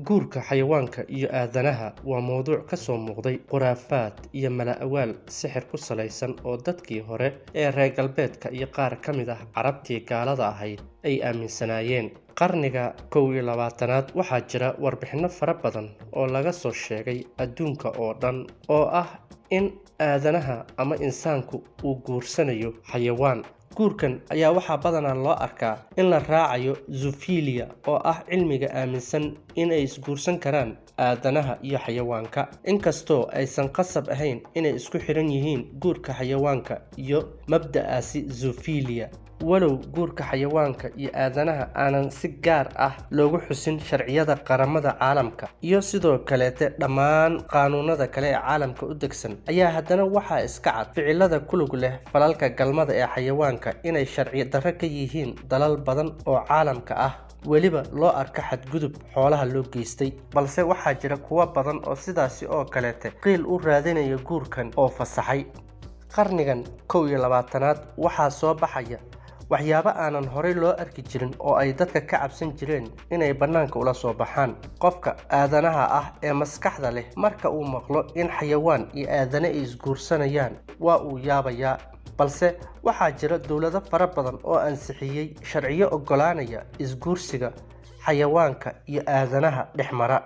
Guurka xayawaanka iyo aadanaha waa mowduuc ka soo muuqday khuraafaad iyo mala-awaal sixir ku salaysan oo dadkii hore ee reer galbeedka iyo qaar ka mid ah carabtii gaalada ahayd ay aaminsanaayeen. Qarniga 21aad waxaa jira warbixino fara badan oo laga soo sheegay adduunka oo dhan oo ah in aadanaha ama insaanku uu guursanayo xayawaan. Guurkan ayaa waxaa badanaa loo arkaa in la raacayo zoophilia oo ah cilmiga aaminsan in ay isguursan karaan aadanaha iyo xayawaanka, inkastoo aysan qasab ahayn inay isku xiran yihiin guurka xayawaanka iyo mabda'aasi zoophilia. Walow guurka xayawaanka iyo aadanaha aanan si gaar ah loogu xusin sharciyada qaramada caalamka iyo sidoo kaleete dhammaan qaanuunada kale ee caalamka u degsan, ayaa haddana waxaa iska cad ficilada ku lug leh falalka galmada ee xayawaanka inay sharci darro ka yihiin dalal badan oo caalamka ah, weliba loo arka xadgudub xoolaha loo geystay. Balse waxaa jira kuwo badan oo sidaasi oo kaleete qiil u raadinaya guurkan oo fasaxay. Qarnigan 21aad waxaa soo baxaya waxyaabo aanan horey loo arki jirin oo ay dadka ka cabsan jireen inay bannaanka ula soo baxaan. Qofka aadanaha ah ee maskaxda leh marka uu maqlo in xayawaan iyo aadane ay isguursanayaan waa uu yaabayaa. Balse waxaa jira dowlado fara badan oo ansixiyey sharciyo oggolaanaya isguursiga xayawaanka iyo aadanaha dhex mara.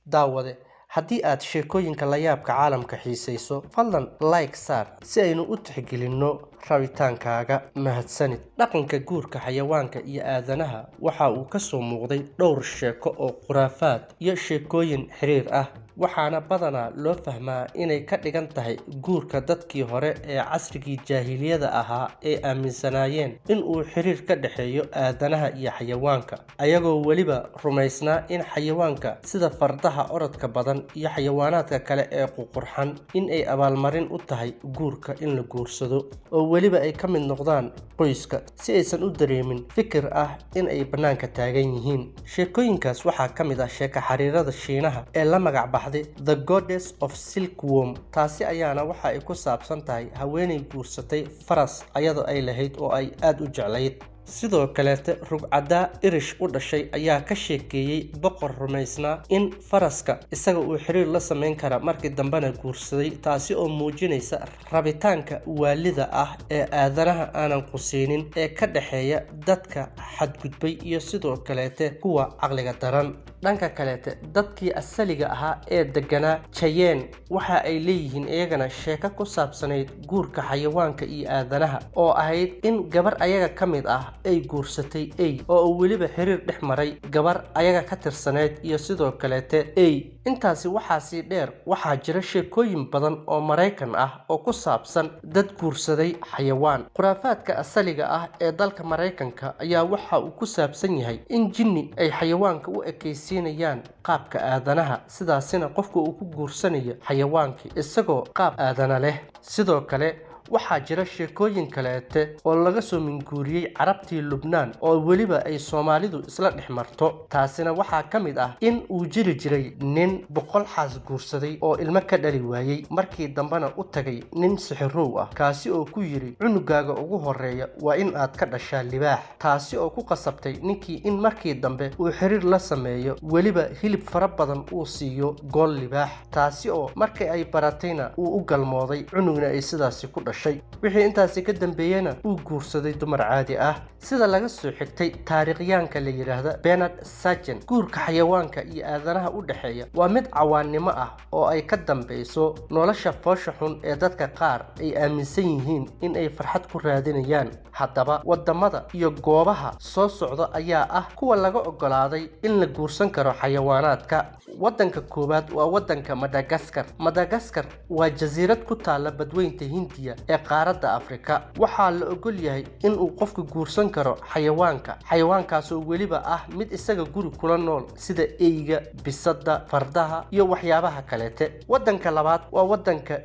Daawade, haddii aad sheekooyinka la yaabka caalamka xiisayso, fadlan like saar si aynu u tixgelinno rabitaankaaga. Mahadsanid. Dhaqanka guurka xayawaanka iyo aadanaha waxa uu ka soo muuqday dhowr sheeko oo khuraafaad iyo sheekooyin xiriir ah, waxaana badanaa loo fahmaa inay ka dhigan tahay guurka dadkii hore ee casrigii jaahiliyada ahaa ee aaminsanaayeen in uu xiriir ka dhexeeyo aadanaha iyo xayawaanka, ayagoo weliba rumaysnaa in xayawaanka sida fardaha orodka badan iyo xayawaanaadka kale ee ququrxan in ay abaalmarin u tahay guurka in la guursado, oo weliba ay ka mid noqdaan qoyska si aysan u dareemin fikir ah in ay bannaanka taagan yihiin. Sheekooyinkaas waxaa ka mid ah sheeko xariirada Shiinaha ee la magac baxday The Goddess of Silkworm. Taasi ayaana waxa ay ku saabsan tahay haweeney guursatay faras ayadoo ay lahayd oo ay aad u jeclayd. Sidoo kaleete rugcadaa Irish u dhashay ayaa ka sheekeeyey boqor rumaysnaa in faraska isaga uu xiriir la samayn kara markii dambena guursaday, taasi oo muujinaysa rabitaanka waalida ah ee aadanaha aanan qusiinin ee ka dhexeeya dadka xadgudbay iyo sidoo kaleete kuwa caqliga daran. Dhanka kaleete dadkii asaliga ahaa ee deganaa Cheyenne waxa ay leeyihiin iyagana sheeko ku saabsanayd guurka xayawaanka iyo aadanaha oo ahayd in gabar ayaga ka mid ah ay guursatay ey oo uu weliba xiriir dhex maray gabar ayaga ka tirsaneyd iyo sidoo kaleete ey. Intaasi waxaa sii dheer waxaa jira sheekooyin badan oo Maraykan ah oo ku saabsan dad guursaday xayawaan. Khuraafaadka asaliga ah ee dalka Maraykanka ayaa waxa uu ku saabsan yahay in jinni ay xayawaanka u ekaysiinayaan qaabka aadanaha, sidaasina qofka uu ku guursanayo xayawaankii isagoo qaab aadana leh. Sidoo kale waxaa jira sheekooyin kaleete oo laga soo minguuriyey carabtii Lubnaan oo weliba ay Soomaalidu isla dhex marto. Taasina waxaa ka mid ah in uu jiri jiray nin 100 xaas guursaday oo ilmo ka dhali waayey, markii dambena u tagay nin sixirow ah kaasi oo ku yiri cunugaaga ugu horeeya waa in aad ka dhashaa libaax, taasi oo ku qasabtay ninkii in markii dambe uu xiriir la sameeyo weliba hilib fara badan uu siiyo gool libaax, taasi oo markii ay baratayna uu u galmooday cunugna ay sidaasi ku dhashay. Wixii intaasi ka dambeeyana uu guursaday dumar caadi ah. Sida laga soo xigtay taariikhyahanka la yiraahdo Bernard Sargent, guurka xayawaanka iyo aadanaha u dhexeeya waa mid cawaannimo ah oo ay ka dambeyso nolosha foosha xun ee dadka qaar ay aaminsan yihiin in ay farxad ku raadinayaan. Haddaba wadamada iyo goobaha soo socda ayaa ah kuwa laga oggolaaday in la guursan karo xayawaanaadka. Wadanka koowaad waa wadanka Madagascar. Madagascar waa jasiirad ku taalla badweynta Hindiya ee qaaradda Afrika. Waxaa la oggol yahay in uu qofku guursan karo xayawaankaas oo weliba ah mid isaga guri kula nool sida eyga, bisada, fardaha iyo waxyaabaha kaleete. Wadanka labaad waa wadanka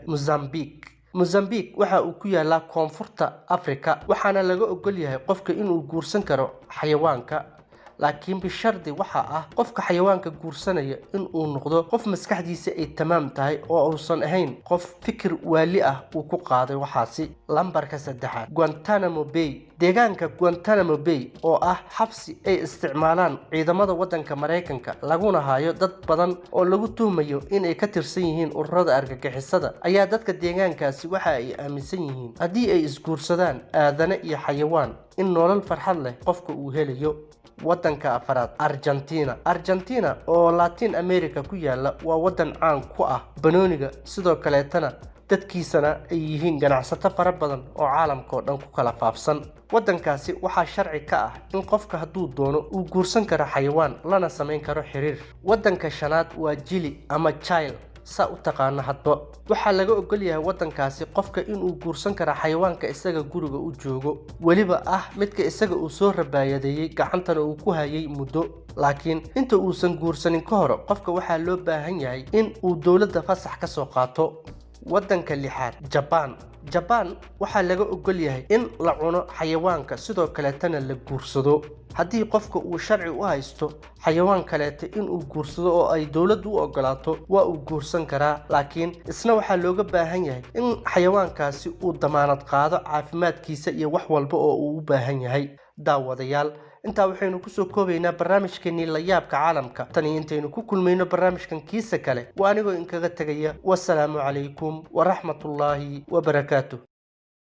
Mozambique waxa uu ku yaalaa koonfurta Afrika, waxaana laga oggol yahay qofka inuu guursan karo xayawaanka. laakiin bishardi waxa ah qofka xayawaanka guursanaya in uu noqdo qof maskaxdiisa ay tamaam tahay oo uusan ahayn qof fikir waali ah uu ku qaaday waxaasi. Lambarka 3 Guantanamo Bay. deegaanka Guantanamo Bay oo ah xabsi ay isticmaalaan ciidamada waddanka Mareykanka laguna hayo dad badan oo lagu tuhmayo inay ka tirsan yihiin ururada argagixisada, ayaa dadka deegaankaasi waxa ay aaminsan yihiin haddii ay isguursadaan aadane iyo xayawaan in nolol farxad leh qofka uu helayo. Waddanka 4 Argentina oo Latin America ku yaala waa waddan caan ku ah banooniga, sidoo kaleetana dadkiisana ay yihiin ganacsato fara badan oo caalamka oo dhan ku kala faafsan. waddankaasi waxaa sharci ka ah in qofka hadduu doono uu guursan karo xayawaan lana samayn karo xiriir. Waddanka 5 waa Chile ama Chile, saa u taqaana hadba. waxaa laga ogol yahay waddankaasi qofka inuu guursan karo xayawaanka isaga guriga u joogo, weliba ah midka isaga uu soo rabaayadeeyay gacantana uu ku hayay muddo. laakiin inta uusan guursanin ka hor qofka waxaa loo baahan yahay in uu dowladda fasax ka soo qaato. waddanka 6 Japan waxaa laga ogol yahay in la cuno xayawaanka sidoo kaleetana la guursado. haddii qofka uu sharci u haysto xayawaan kaleeta inuu guursado oo ay dowladdu u ogolaato waa uu guursan karaa, laakiin isna waxaa looga baahan yahay in xayawaankaasi uu damaanad qaado caafimaadkiisa iyo wax walba oo uu u baahan yahay. daawadayaal, intaa waxaynu kusoo koobaynaa barnaamijkeennii la yaabka caalamka. tani intaynu ku kulmayno barnaamijkan kiisa kale waa anigoo inkaga tegaya. wasalaamu calaykum waraxmatullaahi wabarakaatuh.